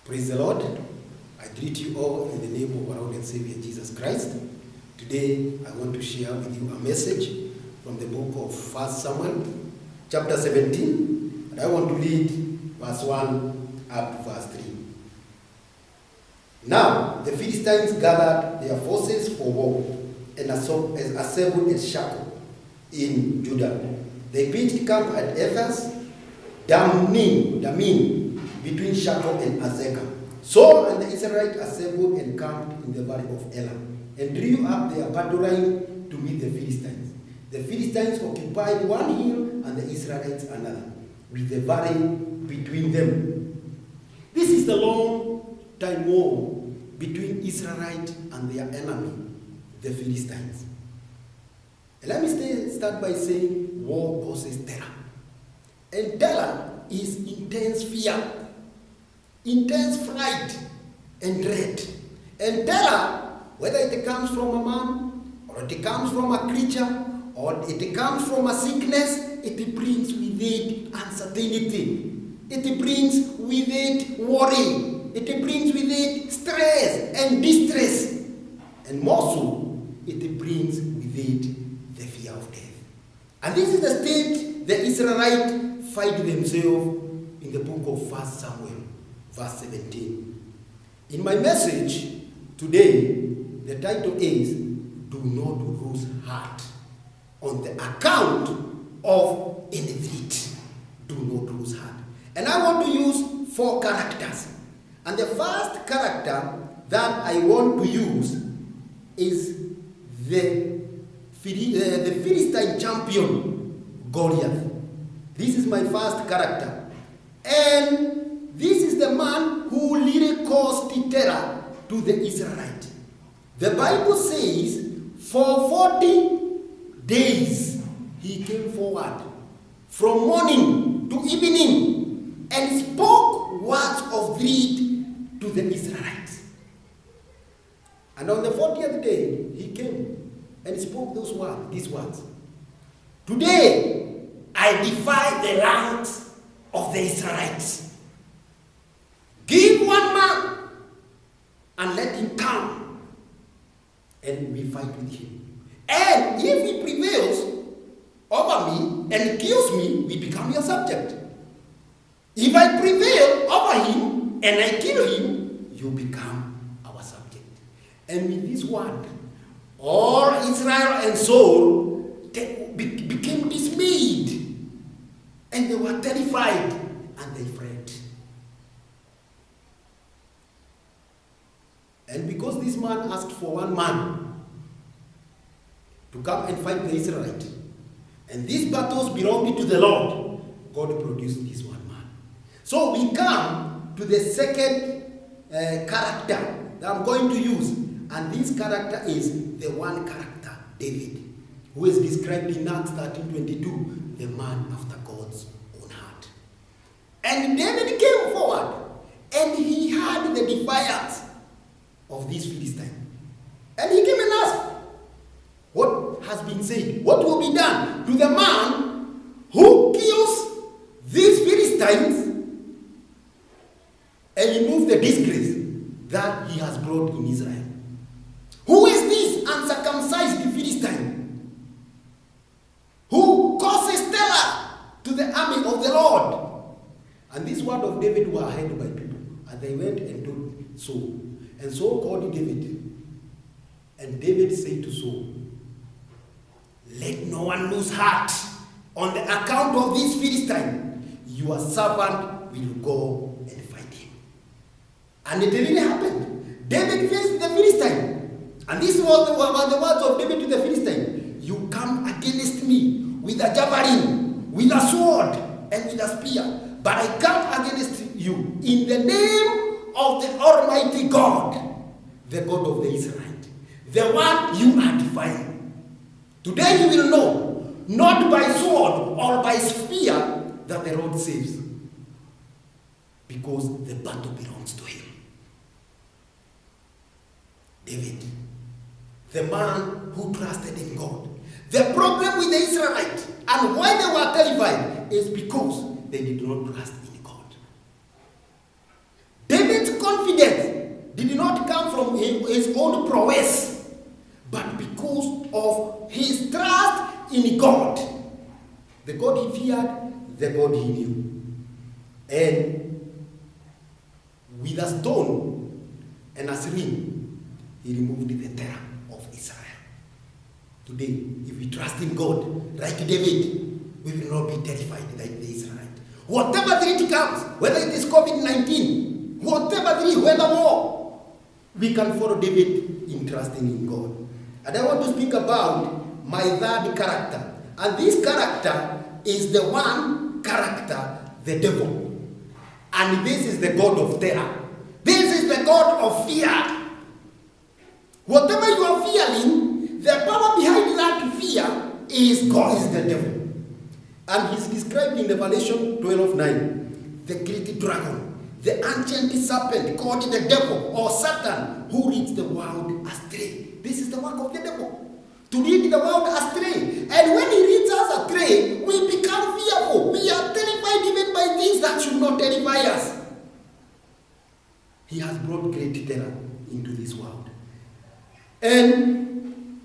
Praise the Lord. I greet you all in the name of our Lord and Savior Jesus Christ. Today I want to share with you a message from the book of 1 Samuel, chapter 17. And I want to read verse 1 up to verse 3. Now the Philistines gathered their forces for war and assembled at Shechem in Judah. They pitched camp at Ephes, Damin, between Shechem and Azekah. Saul and the Israelites assembled and camped in the valley of Elah, and drew up their battle line to meet the Philistines. The Philistines occupied one hill and the Israelites another, with the valley between them. This is the long time war between Israelites and their enemy, the Philistines. And let me start by saying war causes terror. And terror is intense fear, intense fright and dread. And terror, whether it comes from a man, or it comes from a creature, or it comes from a sickness, it brings with it uncertainty. It brings with it worry. It brings with it stress and distress. And more so, it brings with it the fear of death. And this is the state the Israelites find themselves in the book of 1 Samuel, verse 17. In my message today, the title is, Do Not Lose Heart, on the account of any threat. Do not lose heart. And I want to use 4 characters. And the first character that I want to use is the Philistine champion, Goliath. This is my first character. And this is the man who really caused terror to the Israelites. The Bible says, for 40 days he came forward, from morning to evening, and spoke words of dread to the Israelites. And on the 40th day, he came and spoke these words. Today, I defy the ranks of the Israelites. Give one man and let him come, and we fight with him. And if he prevails over me and kills me, we become your subject. If I prevail over him and I kill him, you become our subject. And with this word, all Israel and Saul became dismayed, and they were terrified, and they fled. And because this man asked for one man to come and fight the Israelites, and these battles belonged to the Lord, God produced this one man. So we come to the second character that I'm going to use, and this character is the one character, David, who is described in Acts 13:22, the man after God's own heart. And David came forward, and he had the defiance of this Philistine. And he came and asked, what has been said? What will be done to the man who kills these Philistines and removes the disgrace that he has brought in Israel? Who is this uncircumcised Philistine who causes terror to the army of the Lord? And this word of David were heard by people, and they went and told Saul. And Saul called David, and David said to Saul, let no one lose heart on the account of this Philistine. Your servant will go and fight him. And it really happened. David faced the Philistine. And this was the words of David to the Philistine. You come against me with a javelin, with a sword, and with a spear. But I come against you in the name of the Almighty God, the God of the Israelites, the one you are defying. Today you will know, not by sword or by spear, that the Lord saves, because the battle belongs to him. David, the man who trusted in God. The problem with the Israelites and why they were terrified is because they did not trust in God. David confidence did not come from his own prowess, but because of his trust in God. The God he feared, the God he knew. And with a stone and a sling, he removed the terror of Israel. Today, if we trust in God, like David, we will not be terrified like the Israelites. Whatever threat comes, whether it is COVID-19, whatever threat, whether war, we can follow David in trusting in God. And I want to speak about my third character. And this character is the one character, the devil. And this is the God of terror. This is the God of fear. Whatever you are fearing, the power behind that fear is God, is the devil. And he's described in Revelation 12:9, the great dragon, the ancient serpent called the devil or Satan, who leads the world astray. This is the work of the devil, to lead the world astray. And when he leads us astray, we become fearful. We are terrified even by things that should not terrify us. He has brought great terror into this world. And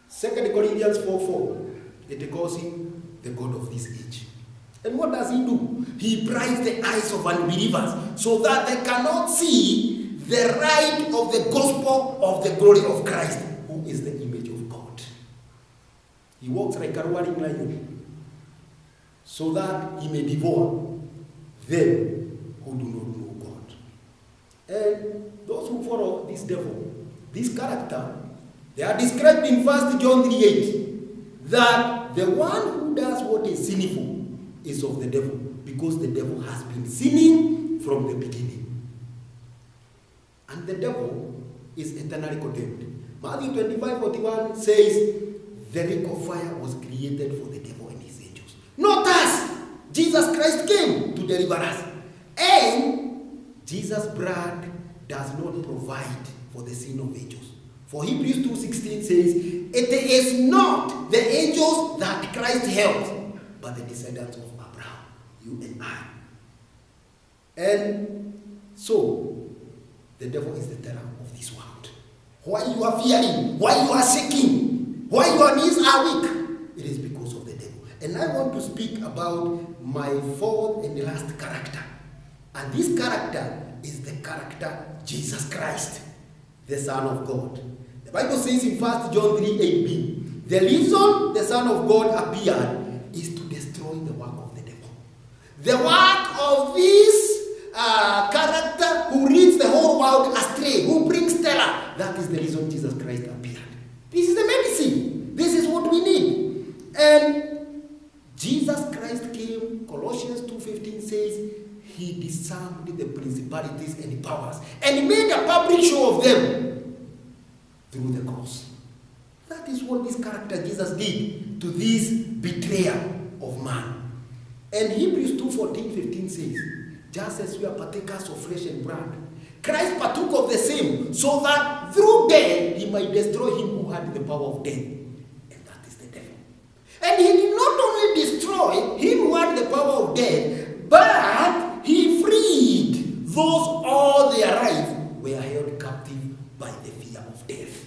2 Corinthians 4:4, it calls him the God of this age. And what does he do? He blinds the eyes of unbelievers so that they cannot see the light of the gospel of the glory of Christ, who is the image of God. He walks like a roaring lion so that he may devour them who do not know God. And those who follow this devil, this character, they are described in 1 John 3:8, that the one who does what is sinful is of the devil, because the devil has been sinning from the beginning. And the devil is eternally condemned. Matthew 25:41 says, the lake of fire was created for the devil and his angels, not us. Jesus Christ came to deliver us. And Jesus' blood does not provide for the sin of angels. For Hebrews 2:16 says, it is not the angels that Christ helped, but the descendants of Abraham, you and I. And so, the devil is the terror of this world. Why you are fearing, why you are shaking, why your knees are weak, it is because of the devil. And I want to speak about my fourth and last character. And this character is the character Jesus Christ, the Son of God. The Bible says in 1 John 3:8b, the reason the Son of God appeared is to destroy the work of the devil. The work of this character who leads the whole world astray, who brings terror. That is the reason Jesus Christ appeared. This is the medicine. This is what we need. And Jesus Christ came, Colossians 2:15 says, he disarmed the principalities and the powers and made a public show of them through the cross. That is what this character Jesus did to this betrayer of man. And Hebrews 2:14-15 says, just as we are partakers of flesh and blood, Christ partook of the same, so that through death he might destroy him who had the power of death. And that is the devil. And he did not only destroy him who had the power of death, but he freed those all their life were held captive by the fear of death.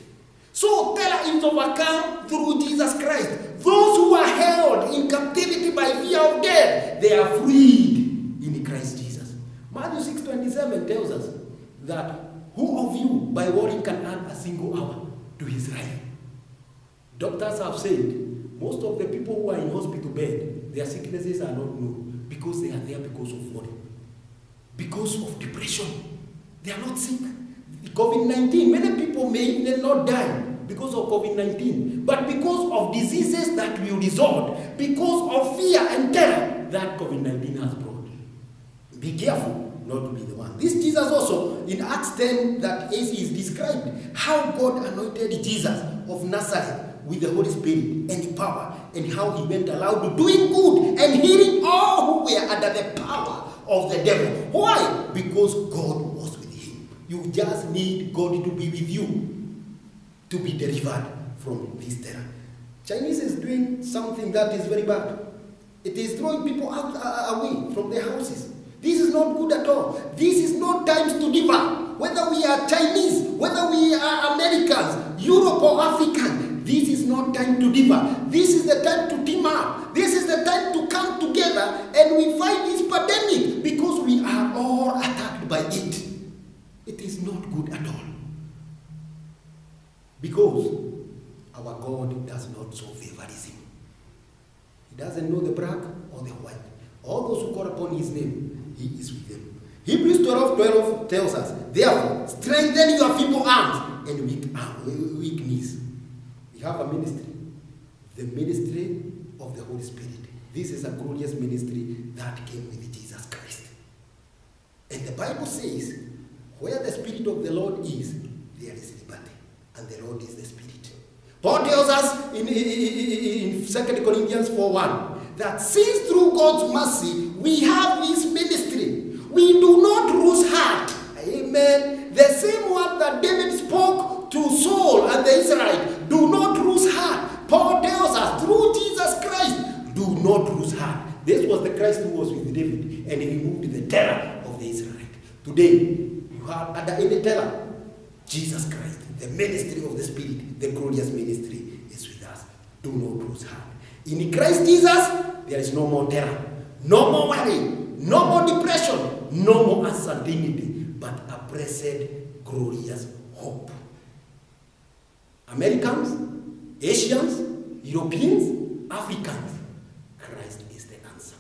So terror is overcome through Jesus Christ. Those who are held in captivity by fear of death, they are freed in Christ Jesus. Matthew 6:27 tells us that who of you by worrying can add a single hour to his life? Doctors have said most of the people who are in hospital bed, their sicknesses are not known because they are there because of worry, because of depression. They are not sick. COVID-19, many people may not die because of COVID-19, but because of diseases that will result, because of fear and terror that COVID-19 has brought. Be careful not to be the one. This Jesus also, in Acts 10, that is described how God anointed Jesus of Nazareth with the Holy Spirit and power, and how he went aloud doing good and healing all who were under the power of the devil. Why? Because God was with him. You just need God to be with you to be delivered from this terror. Chinese is doing something that is very bad. It is throwing people out away from their houses. This is not good at all. This is not times to differ. Whether we are Chinese, whether we are Americans, Europe or African, this is not time to differ. This is the time to team up. This is the time to come together and we fight this pandemic because we are all attacked by it. It is not good at all. Because our God does not show favoritism. He doesn't know the black or the white. All those who call upon his name, he is with them. Hebrews 12:12 tells us, therefore, strengthen your feeble arms and weak knees. We have a ministry, the ministry of the Holy Spirit. This is a glorious ministry that came with Jesus Christ. And the Bible says, where the Spirit of the Lord is, there is liberty. And the Lord is the Spirit. Paul tells us in 2 Corinthians 4:1 that since through God's mercy we have this ministry, we do not lose heart. Amen. The same word that David spoke to Saul and the Israelites, do not lose heart. Paul tells us through Jesus Christ, do not lose heart. This was the Christ who was with David and he removed the terror of the Israelites. Today, you have under any terror, Jesus Christ, the ministry of the Spirit, the glorious ministry is with us. Do not lose heart. In Christ Jesus, there is no more terror, no more worry, no more depression, no more uncertainty, but a blessed, glorious hope. Americans, Asians, Europeans, Africans, Christ is the answer.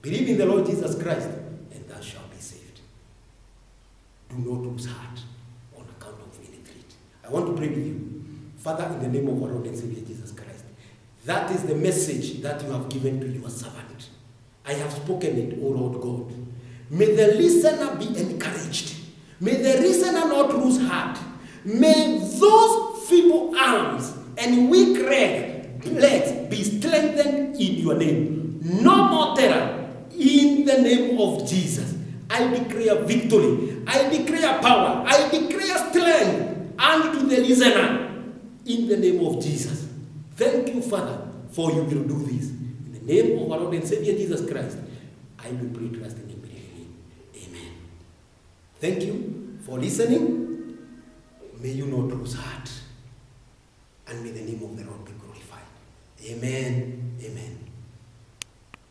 Believe in the Lord Jesus Christ, and thou shalt be saved. Do not lose heart on account of any threat. I want to pray with you. Father, in the name of our Lord and Savior Jesus Christ, that is the message that you have given to your servant. I have spoken it, O Lord God. May the listener be encouraged. May the listener not lose heart. May those feeble arms and weak legs be strengthened in your name. No more terror. In the name of Jesus, I declare victory. I declare power. I declare strength unto the listener. In the name of Jesus. Thank you, Father, for you will do this. In the name of our Lord and Savior Jesus Christ, I will pray, trusting and believing. Amen. Thank you for listening. May you not lose heart. And may the name of the Lord be glorified. Amen. Amen.